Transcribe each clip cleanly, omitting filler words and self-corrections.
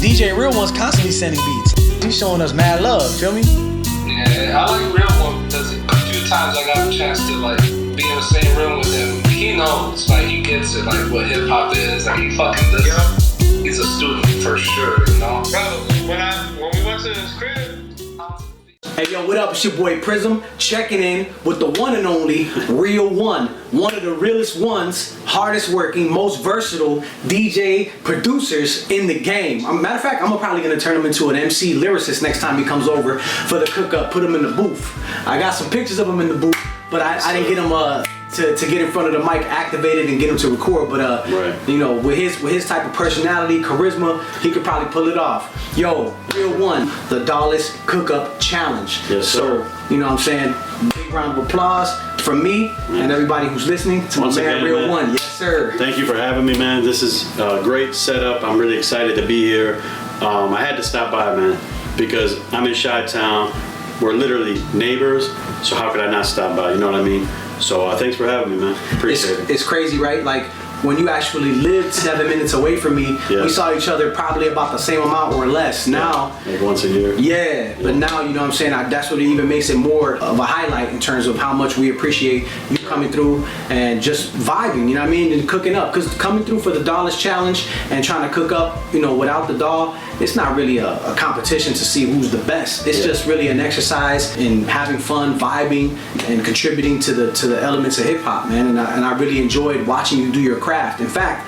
DJ Real One's constantly sending beats. He's showing us mad love, feel me? Yeah, I like Real One because a few times I got a chance to like be in the same room with him. He knows, like he gets it, like what hip hop is. Like he fucking does. Yep. He's a student for sure, you know. Bro, when we went to his crib. Hey yo, what up? It's your boy Prism, checking in with the one and only Real One of the realest ones, hardest working, most versatile DJ producers in the game. Matter of fact, I'm probably gonna turn him into an MC lyricist next time he comes over for the cook up, put him in the booth. I got some pictures of him in the booth, but I didn't get him to get in front of the mic activated and get him to record, but right. You know, with his type of personality, charisma, he could probably pull it off. Yo, Real One, the DAWLESS Cook Up Challenge. Yes, sir. So, you know what I'm saying? Big round of applause from me and everybody who's listening to Once my man again, Real man. One. Yes, sir. Thank you for having me, man. This is a great setup. I'm really excited to be here. I had to stop by, man, because I'm in Chi-Town. We're literally neighbors, so how could I not stop by? You know what I mean? So thanks for having me, man. Appreciate it. It's crazy, right? Like, when you actually lived 7 minutes away from me, Yeah. we saw each other probably about the same amount or less. Now, like once a year. yeah, but now, you know what I'm saying, that's what even makes it more of a highlight in terms of how much we appreciate you coming through and just vibing, you know what I mean, and cooking up. Because coming through for the DAWLESS challenge and trying to cook up, you know, without the DAW, it's not really a competition to see who's the best. It's just really an exercise in having fun, vibing, and contributing to the elements of hip hop, man. And I really enjoyed watching you do your craft. In fact,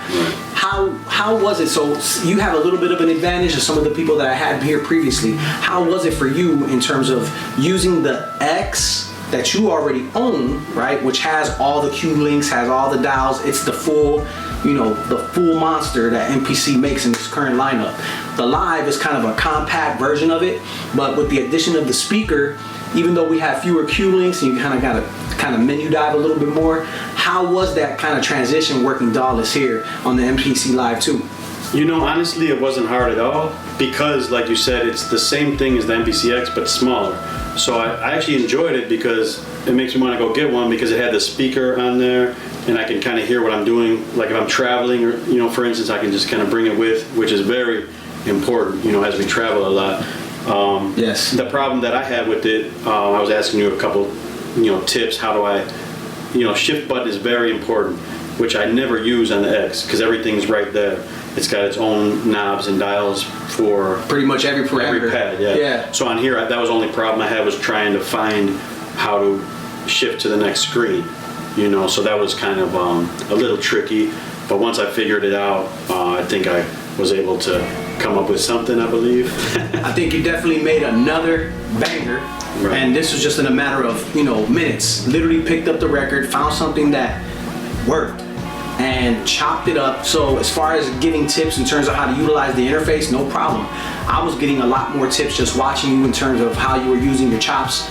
how was it? So you have a little bit of an advantage of some of the people that I had here previously. How was it for you in terms of using the X that you already own, right? Which has all the cue links, has all the dials. It's the full, you know, the full monster that MPC makes in this current lineup. The Live is kind of a compact version of it, but with the addition of the speaker, even though we have fewer cue links and you kind of got to menu dive a little bit more, how was that kind of transition working DAWLESS here on the MPC Live 2? You know, honestly, it wasn't hard at all because, like you said, it's the same thing as the MPC X, but smaller. So I actually enjoyed it because it makes me want to go get one because it had the speaker on there and I can kind of hear what I'm doing. Like if I'm traveling or, you know, for instance, I can just kind of bring it with, which is very important, you know, as we travel a lot. Yes. The problem that I had with it, I was asking you a couple, you know, tips. How do I, you know, shift button is very important, which I never use on the X because everything's right there. It's got its own knobs and dials for pretty much every parameter. Every pad, yeah. So on here, that was the only problem I had was trying to find how to shift to the next screen, you know. So that was kind of a little tricky. But once I figured it out, I think I was able to come up with something, I believe. I think you definitely made another banger. Right. And this was just in a matter of, you know, minutes. Literally picked up the record, found something that worked, and chopped it up. So as far as giving tips in terms of how to utilize the interface, no problem. I was getting a lot more tips just watching you in terms of how you were using your chops,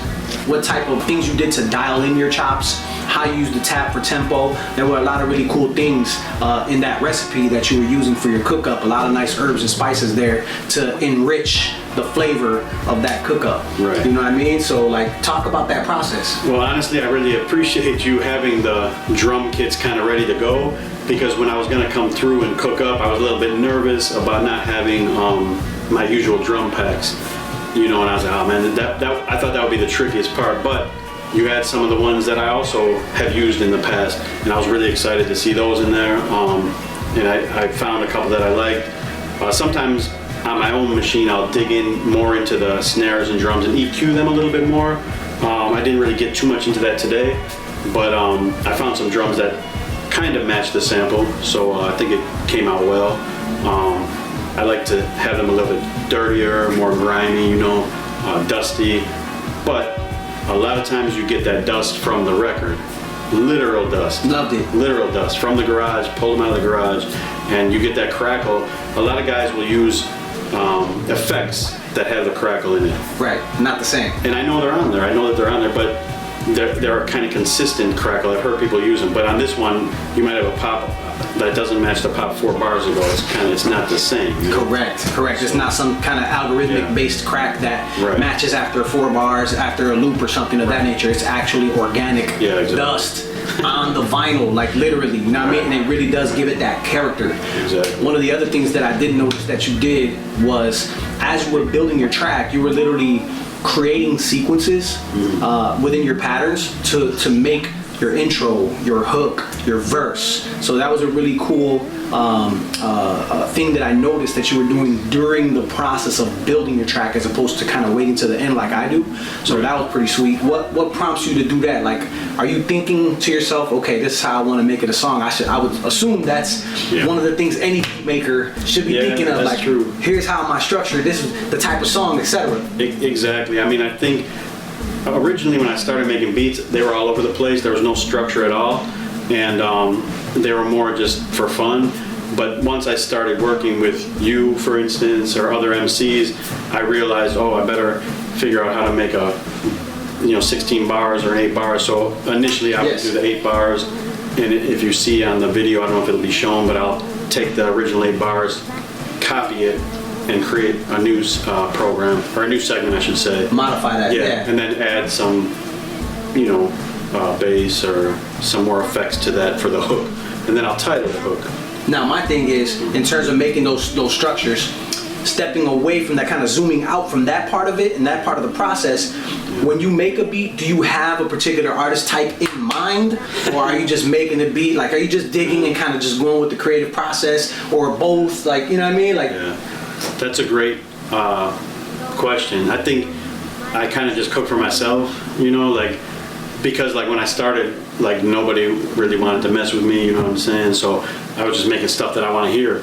what type of things you did to dial in your chops, how you used the tap for tempo. There were a lot of really cool things in that recipe that you were using for your cook up. A lot of nice herbs and spices there to enrich the flavor of that cook up. Right. You know what I mean? So like, talk about that process. Well, honestly, I really appreciate you having the drum kits kind of ready to go because when I was gonna come through and cook up, I was a little bit nervous about not having my usual drum packs. You know, and I was like, oh man, I thought that would be the trickiest part, but you had some of the ones that I also have used in the past, and I was really excited to see those in there. And I found a couple that I liked. Sometimes on my own machine, I'll dig in more into the snares and drums and EQ them a little bit more. I didn't really get too much into that today, but I found some drums that kind of matched the sample, so I think it came out well. I like to have them a little bit dirtier, more grimy, you know, dusty, but a lot of times you get that dust from the record. Literal dust. Loved it. Literal dust from the garage, pull them out of the garage, and you get that crackle. A lot of guys will use effects that have the crackle in it. Right, not the same. And I know they're on there, I know that they're on there, but they're a kind of consistent crackle. I've heard people use them, but on this one, you might have a pop that doesn't match the pop 4 bars ago. It's not the same. You know? Correct. It's not some kind of algorithmic based crack that matches after 4 bars, after a loop or something of that nature. It's actually organic dust on the vinyl, like literally, you know what I mean? And it really does give it that character. Exactly. One of the other things that I did notice that you did was, as you were building your track, you were literally creating sequences within your patterns to make your intro, your hook, your verse. So that was a really cool thing that I noticed that you were doing during the process of building your track, as opposed to kind of waiting to the end like I do. So that was pretty sweet. What prompts you to do that? Like, are you thinking to yourself, okay, this is how I want to make it a song? I would assume that's one of the things any maker should be thinking of. Like, true. Here's how my structure, this is the type of song, etc. Exactly. I mean, I think originally when I started making beats, they were all over the place. There was no structure at all, and they were more just for fun. But once I started working with you, for instance, or other MCs, I realized, oh, I better figure out how to make a 16 bars or 8 bars. So initially I would do the 8 bars, and if you see on the video, I don't know if it'll be shown, but I'll take the original 8 bars, copy it, and create a new program, or a new segment, I should say. Modify that, and then add some, bass or some more effects to that for the hook, and then I'll title the hook. Now my thing is, in terms of making those structures, stepping away from that, kind of zooming out from that part of it and that part of the process, when you make a beat, do you have a particular artist type in mind, or are you just making the beat? Like, are you just digging and kind of just going with the creative process, or both? Like, you know what I mean? Like, that's a great question. I think I kind of just cook for myself, because like when I started, like nobody really wanted to mess with me, you know what I'm saying? So I was just making stuff that I want to hear.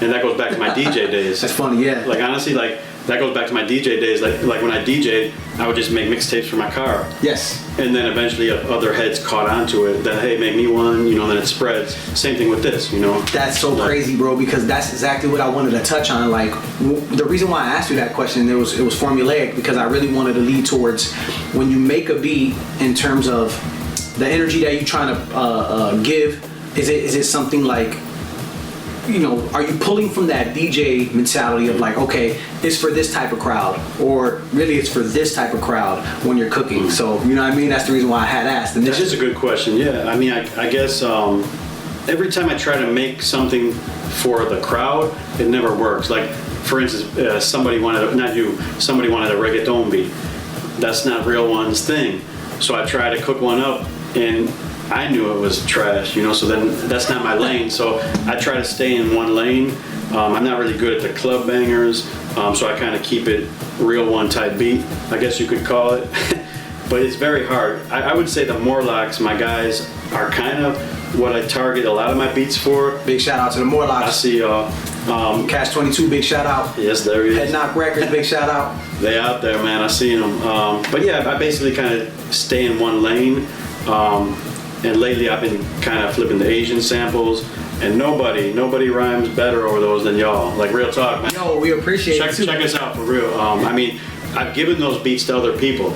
And that goes back to my DJ days. That's funny, yeah. Like honestly, like that goes back to my DJ days. Like when I DJ'd, I would just make mixtapes for my car. Yes. And then eventually other heads caught on to it. Then, hey, make me one, then it spreads. Same thing with this, That's so crazy, bro, because that's exactly what I wanted to touch on. Like, the reason why I asked you that question, it was formulaic, because I really wanted to lead towards when you make a beat, in terms of the energy that you're trying to give, is it something like, are you pulling from that DJ mentality of like, okay, it's for this type of crowd, or really it's for this type of crowd when you're cooking? So, you know what I mean? That's the reason why I had asked. That is a good question, yeah. I mean, I guess every time I try to make something for the crowd, it never works. Like, for instance, somebody wanted a reggaeton beat. That's not Real One's thing. So I tried to cook one up, and I knew it was trash, so then that's not my lane. So I try to stay in one lane. I'm not really good at the club bangers, so I kind of keep it Real One type beat, I guess you could call it. But it's very hard. I would say the Morlocks, my guys, are kind of what I target a lot of my beats for. Big shout out to the Morlocks. I see y'all. Cash 22, big shout out. Yes, there he is. Head Knock Records, big shout out. They out there, man. I see them. But yeah, I basically kind of stay in one lane. And lately I've been kind of flipping the Asian samples, and nobody rhymes better over those than y'all. Like, real talk, man. Yo, we appreciate it. Check us out for real. I mean, I've given those beats to other people,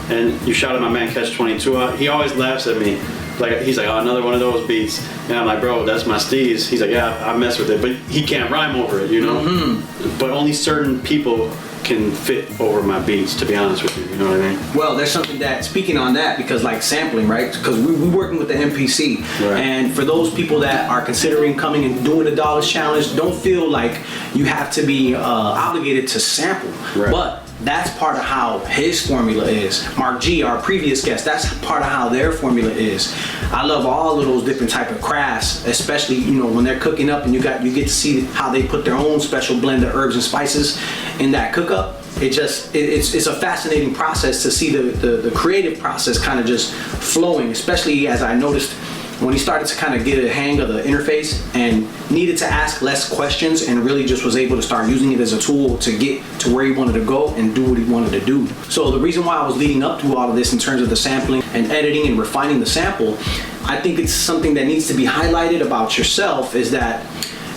and you shouted my man Catch 22 out. He always laughs at me. Like, he's like, oh, another one of those beats. And I'm like, bro, that's my steez. He's like, yeah, I mess with it. But he can't rhyme over it, Mm-hmm. But only certain people can fit over my beats, to be honest with you, you know what I mean? Well, there's something that, speaking on that, because like sampling, right? Because we're working with the MPC, right. And for those people that are considering coming and doing the DAWLESS challenge, don't feel like you have to be obligated to sample, right. But that's part of how his formula is. Mark G, our previous guest, that's part of how their formula is. I love all of those different type of crafts, especially when they're cooking up and you get to see how they put their own special blend of herbs and spices in that cook up. It's a fascinating process to see the creative process kind of just flowing, especially as I noticed when he started to kind of get a hang of the interface and needed to ask less questions, and really just was able to start using it as a tool to get to where he wanted to go and do what he wanted to do. So the reason why I was leading up to all of this in terms of the sampling and editing and refining the sample, I think it's something that needs to be highlighted about yourself, is that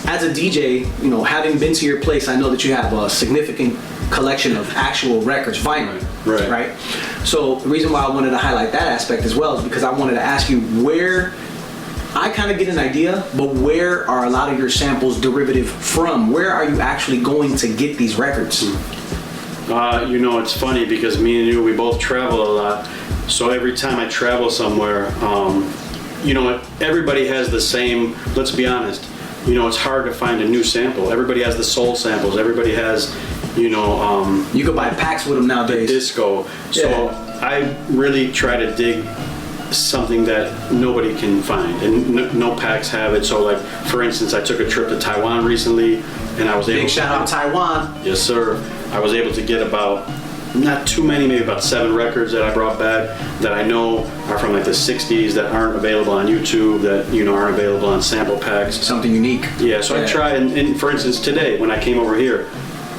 as a DJ, having been to your place, I know that you have a significant collection of actual records, vinyl, right? So the reason why I wanted to highlight that aspect as well is because I wanted to ask you where, I kind of get an idea, but where are a lot of your samples derivative from? Where are you actually going to get these records? It's funny because me and you, we both travel a lot. So every time I travel somewhere, you know, everybody has the same, let's be honest, you know, it's hard to find a new sample. Everybody has the soul samples. Everybody has, you know, you can buy packs with them nowadays. Disco. So I really try to dig something that nobody can find, and no packs have it. So, like, for instance, I took a trip to Taiwan recently, and I was able. Big shout out Taiwan. Yes, sir. I was able to get about, not too many, maybe about 7 records that I brought back that I know are from like the 60s that aren't available on YouTube, that, you know, aren't available on sample packs. Something unique. Yeah, so I tried, and for instance, today when I came over here,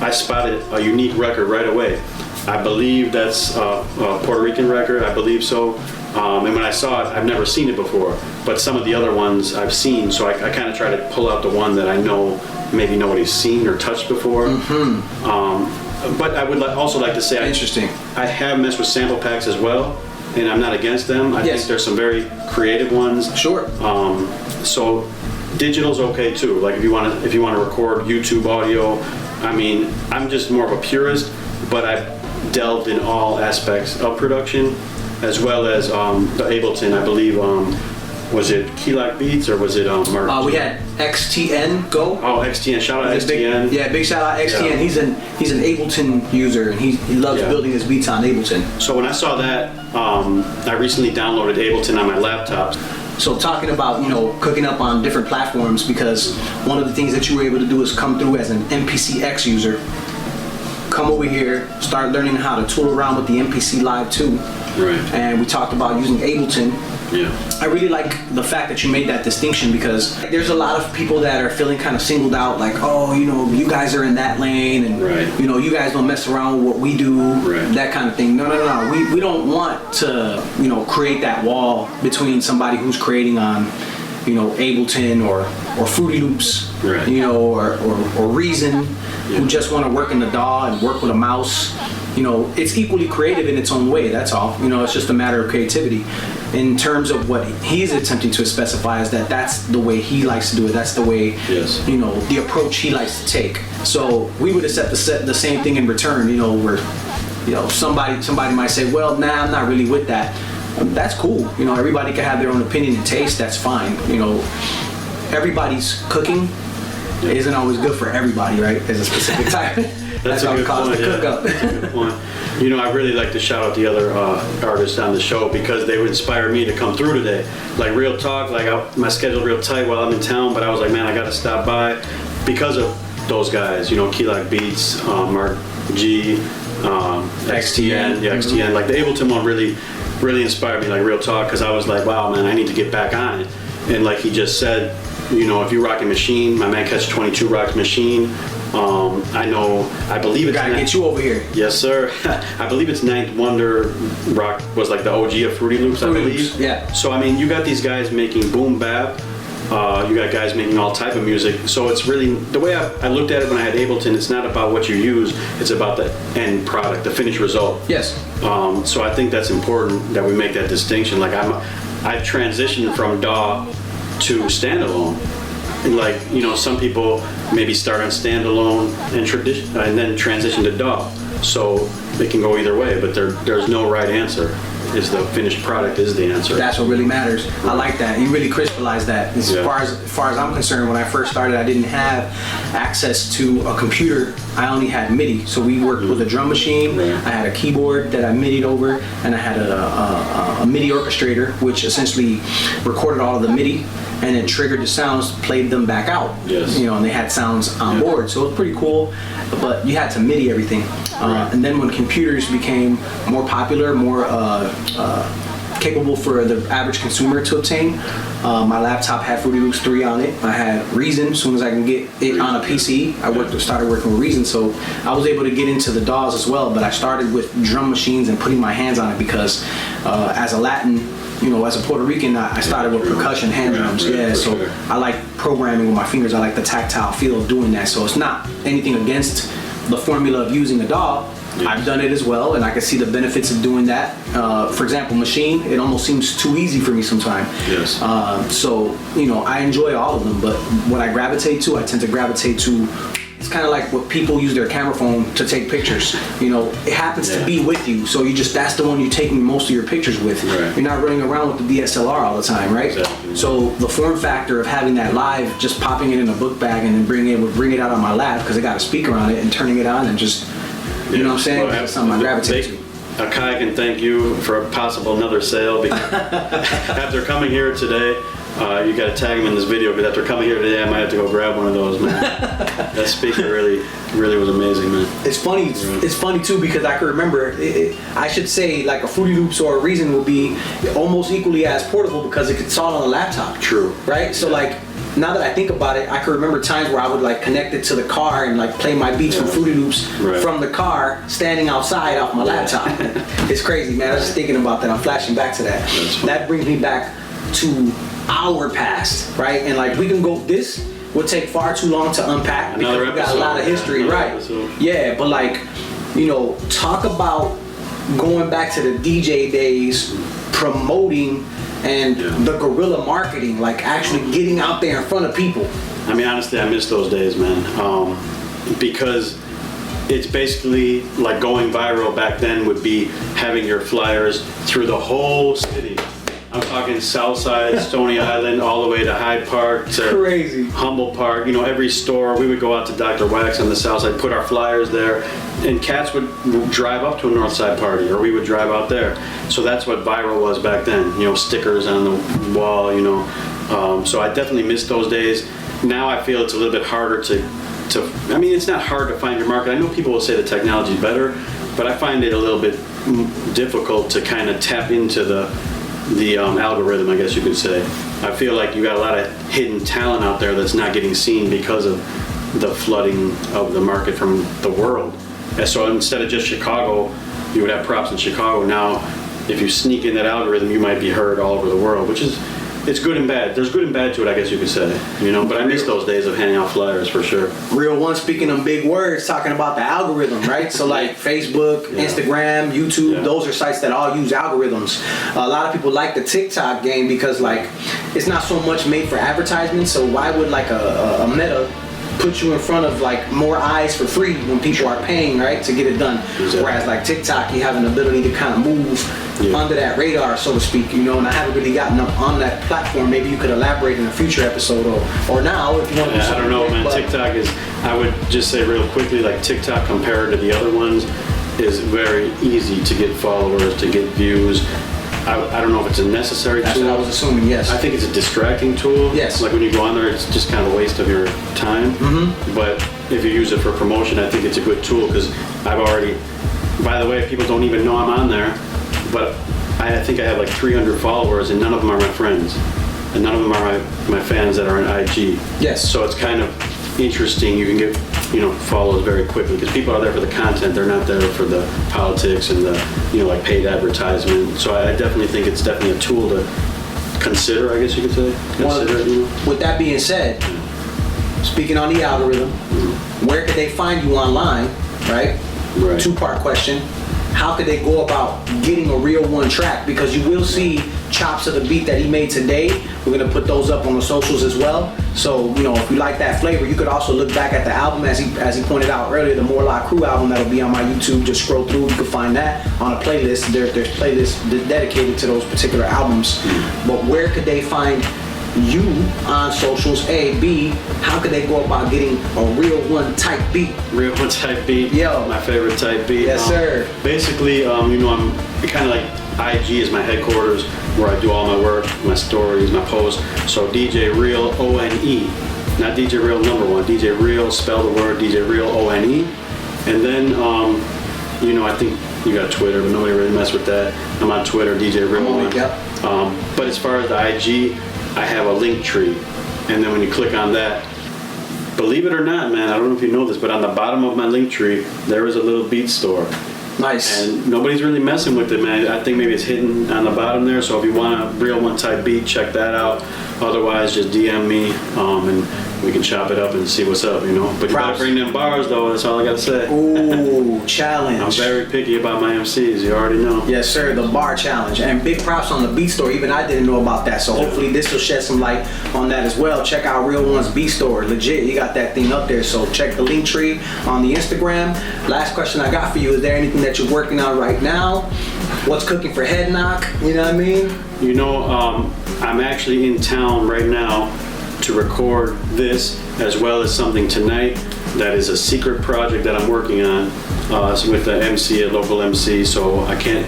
I spotted a unique record right away. I believe that's a Puerto Rican record, I believe so. And when I saw it, I've never seen it before, but some of the other ones I've seen, so I kind of try to pull out the one that I know maybe nobody's seen or touched before. But I would also like to say, interesting. I have messed with sample packs as well, and I'm not against them. I think there's some very creative ones. Sure. So digital's okay too. Like if you want to record YouTube audio, I mean, I'm just more of a purist, but I've delved in all aspects of production, as well as the Ableton. I believe was it CHI-LINGUAL Beats or was it Mark? We had XTN Go. Oh, XTN! Shout out XTN. Big shout out XTN. Yeah. He's an Ableton user, and he loves building his beats on Ableton. So when I saw that, I recently downloaded Ableton on my laptop. So talking about, you know, cooking up on different platforms, because one of the things that you were able to do is come through as an MPC X user. Come over here, start learning how to tool around with the MPC Live 2. Right. And we talked about using Ableton. Yeah. I really like the fact that you made that distinction, because there's a lot of people that are feeling kind of singled out, like, oh, you know, you guys are in that lane, and you know, you guys don't mess around with what we do, that kind of thing. No. We don't want to, you know, create that wall between somebody who's creating on, you know, Ableton or Fruity Loops, you know, or Reason, who just want to work in the DAW and work with a mouse. You know, it's equally creative in its own way, that's all. You know, it's just a matter of creativity. In terms of what he's attempting to specify is that that's the way he likes to do it. That's the way, you know, the approach he likes to take. So we would accept the same thing in return, you know, where, you know, somebody might say, well, nah, I'm not really with that. That's cool. You know, everybody can have their own opinion and taste, that's fine. You know, everybody's cooking isn't always good for everybody, right? There's a specific type. That's how it costs to cook up. That's a good point. You know, I really like to shout out the other artists on the show, because they would inspire me to come through today. Like, real talk, like my schedule's real tight while I'm in town, but I was like, man, I gotta stop by because of those guys. You know, CHI-LINGUAL Beats, Mark G, XTN, XTN. Like the Ableton one really inspired me, like real talk, because I was like, wow, man, I need to get back on it. And like he just said, you know, if you're rocking Maschine, my man Catch-22 rocks Maschine. I believe it's gotta get you over here. Yes, sir. I believe it's Ninth Wonder rock was like the OG of Fruity Loops, I believe. Yeah. So I mean, you got these guys making boom bap. You got guys making all type of music. So it's really, the way I looked at it when I had Ableton, it's not about what you use, it's about the end product, the finished result. Yes. So I think that's important that we make that distinction. Like I've transitioned from DAW to standalone. And like, you know, some people maybe start on standalone and then transition to DAW. So they can go either way, but there's no right answer. Is the finished product is the answer. That's what really matters. I like that. You really crystallized that. As far as I'm concerned, when I first started, I didn't have access to a computer. I only had MIDI. So we worked with a drum machine. I had a keyboard that I MIDI'd over, and I had a MIDI orchestrator, which essentially recorded all of the MIDI and then triggered the sounds, played them back out. Yes. You know, and they had sounds on board, so it was pretty cool. But you had to MIDI everything. And then when computers became more popular, more capable for the average consumer to obtain, my laptop had Fruity Loops 3 on it. I had Reason. As soon as I can get it on a PC, I started working with Reason. So I was able to get into the DAWs as well. But I started with drum machines and putting my hands on it because as a Latin, you know, as a Puerto Rican, I started with percussion, hand drums. So I like programming with my fingers. I like the tactile feel of doing that. So it's not anything against the formula of using a DAW. I've done it as well, and I can see the benefits of doing that. For example, Maschine, it almost seems too easy for me sometimes. So, you know, I enjoy all of them, but what I gravitate to, I tend to gravitate to it's kind of like what people use their camera phone to take pictures. You know, it happens to be with you, so that's the one you're taking most of your pictures with. Right. You're not running around with the DSLR all the time, right? Exactly. So the form factor of having that live, just popping it in a book bag and then bring it out on my lap because I got a speaker on it and turning it on and just, you know what I'm saying? Well, That's something I gravitate to. AKAI can thank you for a possible another sale because after coming here today, you got to tag him in this video because after coming here today, I might have to go grab one of those, man. That speaker really was amazing, man. It's funny. It's funny too because I can remember. I should say like a Fruity Loops or a Reason would be almost equally as portable because it could solve on a laptop. True. Right. So like now that I think about it, I can remember times where I would like connect it to the car and like play my beats from Fruity Loops from the car, standing outside off my laptop. It's crazy, man. I was just thinking about that. I'm flashing back to that. That brings me back to our past, right? And like we can go. This would take far too long to unpack because we got a lot of history, right? Yeah, but like, you know, talk about going back to the DJ days, promoting and the guerrilla marketing, like actually getting out there in front of people. I mean, honestly, I miss those days, man, because it's basically like going viral back then would be having your flyers through the whole city. I'm talking Southside, Stony Island, all the way to Hyde Park, to Humboldt Park. You know, every store. We would go out to Dr. Wax on the South Side, put our flyers there, and cats would drive up to a Northside party, or we would drive out there. So that's what viral was back then. You know, stickers on the wall. You know, so I definitely miss those days. Now I feel it's a little bit harder to. I mean, it's not hard to find your market. I know people will say the technology is better, but I find it a little bit difficult to kind of tap into the algorithm, I guess you could say. I feel like you got a lot of hidden talent out there that's not getting seen because of the flooding of the market from the world. And so instead of just Chicago, you would have props in Chicago. Now, if you sneak in that algorithm, you might be heard all over the world, which is, it's good and bad. There's good and bad to it, I guess you could say. You know, but I miss those days of handing out flyers for sure. Real one speaking them big words, talking about the algorithm, right? So like Facebook, Instagram, YouTube, those are sites that all use algorithms. A lot of people like the TikTok game because like it's not so much made for advertisement. So why would like a Meta put you in front of like more eyes for free when people are paying, right, to get it done? Exactly. Whereas like TikTok, you have an ability to kind of move under that radar, so to speak, you know, and I haven't really gotten up on that platform. Maybe you could elaborate in a future episode or now if you want to. I don't know, man. TikTok is, I would just say real quickly, like TikTok compared to the other ones is very easy to get followers, to get views. I don't know if it's a necessary tool. That's what I was assuming, yes. I think it's a distracting tool. Yes. Like when you go on there, it's just kind of a waste of your time. Mm-hmm. But if you use it for promotion, I think it's a good tool because I've already, by the way, people don't even know I'm on there, but I think I have like 300 followers and none of them are my friends. And none of them are my fans that are on IG. Yes. So it's kind of interesting. You can get, you know, follows very quickly because people are there for the content. They're not there for the politics and the, you know, like paid advertisement. So I definitely think it's definitely a tool to consider, I guess you could say. With that being said, speaking on the algorithm, where could they find you online, right? Two-part question. How could they go about getting a real one track? Because you will see chops of the beat that he made today. We're gonna put those up on the socials as well. So, you know, if you like that flavor, you could also look back at the album as he pointed out earlier, the MORLOCK CREW album that'll be on my YouTube. Just scroll through, you can find that on a playlist. There's playlists dedicated to those particular albums. But where could they find you on socials? A, B, how could they go about getting a real one type beat? Real one type beat. Yo. My favorite type beat. Yes, sir. Basically, you know, I'm kind of like IG is my headquarters where I do all my work, my stories, my posts. So DJ Real O-N-E, not DJ Real #1. DJ Real, spell the word DJ Real O-N-E. And then, you know, I think you got Twitter, but nobody really mess with that. I'm on Twitter, DJ Real O-N-E. But as far as the IG, I have a link tree, and then when you click on that, believe it or not, man, I don't know if you know this, but on the bottom of my link tree, there is a little beat store. Nice. And nobody's really messing with it, man. I think maybe it's hidden on the bottom there, so if you want a real one type beat, check that out. Otherwise, just DM me, and we can chop it up and see what's up, you know. But you gotta bring them bars though, that's all I gotta say. Ooh, challenge. I'm very picky about my MCs, you already know. Yes, sir, the bar challenge. And big props on the beat store. Even I didn't know about that. So hopefully this will shed some light on that as well. Check out Real One's beat store. Legit, you got that thing up there. So check the link tree on the Instagram. Last question I got for you, is there anything that you're working on right now? What's cooking for Head Knock? You know what I mean? You know, I'm actually in town right now to record this, as well as something tonight that is a secret project that I'm working on. It's with the MC, a local MC, so I can't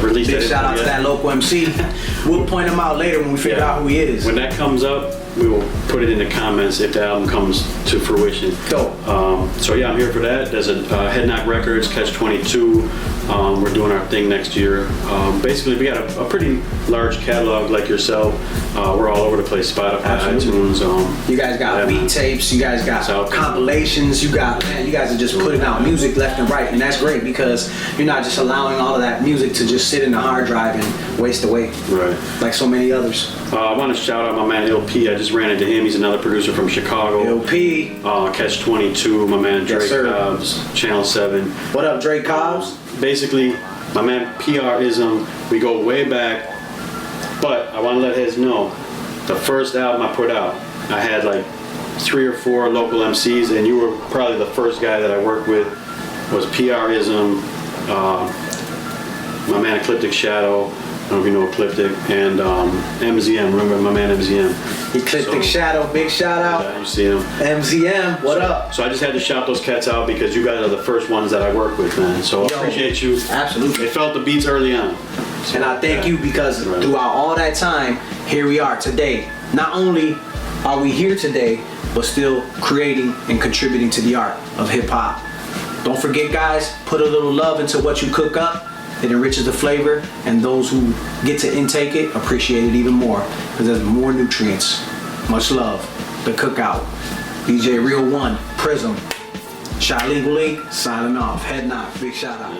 release that. Big shout out to that local MC. We'll point him out later when we figure out who he is. When that comes up, we will put it in the comments if the album comes to fruition. Dope. So yeah, I'm here for that. There's a Head Knock Records, Catch-22. We're doing our thing next year. Basically, we got a pretty large catalog like yourself. We're all over the place, Spotify, iTunes. You guys got beat tapes, you guys got compilations, you guys are just putting out music left and right, and that's great because you're not just allowing all of that music to just sit in the hard drive and waste away. Right. Like so many others. I want to shout out my man LP. I just ran into him. He's another producer from Chicago. LP. Catch-22, my man Drake Cobbs, Channel 7. What up, Drake Cobbs? Basically, my man PR-ism, we go way back, but I want to let heads know, the first album I put out, I had like 3 or 4 local MCs, and you were probably the first guy that I worked with, was PR-ism, my man Ecliptic Shadow, I don't know if you know Ecliptic, and MZM, remember my man MZM. Ecliptic Shadow, big shout out. Yeah, you see him. MZM, what up? So I just had to shout those cats out because you guys are the first ones that I work with, man. So I appreciate you. Absolutely. They felt the beats early on. So, and I thank you because throughout all that time, here we are today. Not only are we here today, but still creating and contributing to the art of hip hop. Don't forget, guys, put a little love into what you cook up. It enriches the flavor, and those who get to intake it appreciate it even more because there's more nutrients. Much love. The Cookout. DJ Real One, Prism, CHI-LINGUAL signing off. Head Knock, big shout out.